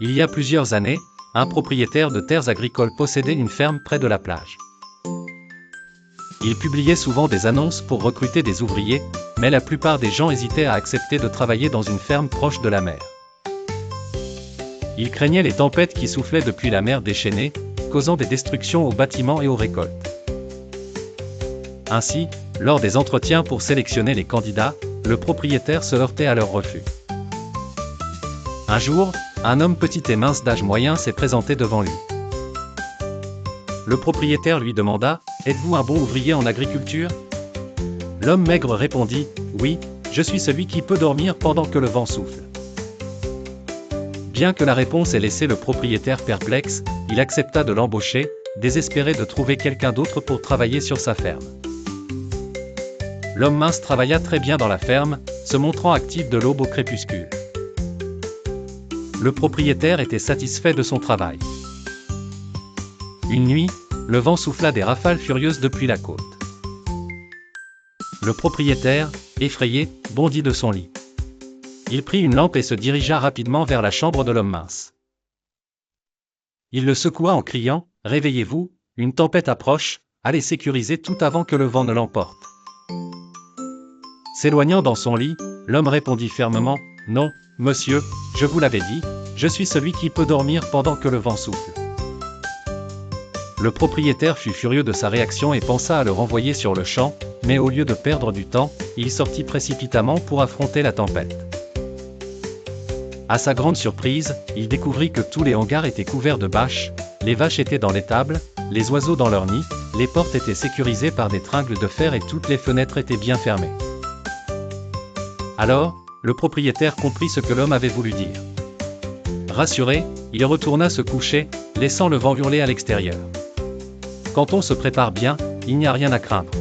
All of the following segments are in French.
Il y a plusieurs années, un propriétaire de terres agricoles possédait une ferme près de la plage. Il publiait souvent des annonces pour recruter des ouvriers, mais la plupart des gens hésitaient à accepter de travailler dans une ferme proche de la mer. Il craignait les tempêtes qui soufflaient depuis la mer déchaînée, causant des destructions aux bâtiments et aux récoltes. Ainsi, lors des entretiens pour sélectionner les candidats, le propriétaire se heurtait à leur refus. Un jour, un homme petit et mince d'âge moyen s'est présenté devant lui. Le propriétaire lui demanda « Êtes-vous un bon ouvrier en agriculture ?» L'homme maigre répondit « Oui, je suis celui qui peut dormir pendant que le vent souffle. » Bien que la réponse ait laissé le propriétaire perplexe, il accepta de l'embaucher, désespéré de trouver quelqu'un d'autre pour travailler sur sa ferme. L'homme mince travailla très bien dans la ferme, se montrant actif de l'aube au crépuscule. Le propriétaire était satisfait de son travail. Une nuit, le vent souffla des rafales furieuses depuis la côte. Le propriétaire, effrayé, bondit de son lit. Il prit une lampe et se dirigea rapidement vers la chambre de l'homme mince. Il le secoua en criant « Réveillez-vous, une tempête approche, allez sécuriser tout avant que le vent ne l'emporte. » S'éloignant dans son lit, l'homme répondit fermement « Non, monsieur, je vous l'avais dit, je suis celui qui peut dormir pendant que le vent souffle. » Le propriétaire fut furieux de sa réaction et pensa à le renvoyer sur le champ, mais au lieu de perdre du temps, il sortit précipitamment pour affronter la tempête. À sa grande surprise, il découvrit que tous les hangars étaient couverts de bâches, les vaches étaient dans l'étable, les oiseaux dans leur nid, les portes étaient sécurisées par des tringles de fer et toutes les fenêtres étaient bien fermées. Alors, le propriétaire comprit ce que l'homme avait voulu dire. Rassuré, il retourna se coucher, laissant le vent hurler à l'extérieur. Quand on se prépare bien, il n'y a rien à craindre.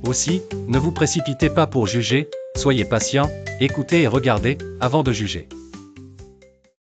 Aussi, ne vous précipitez pas pour juger, soyez patient, écoutez et regardez, avant de juger.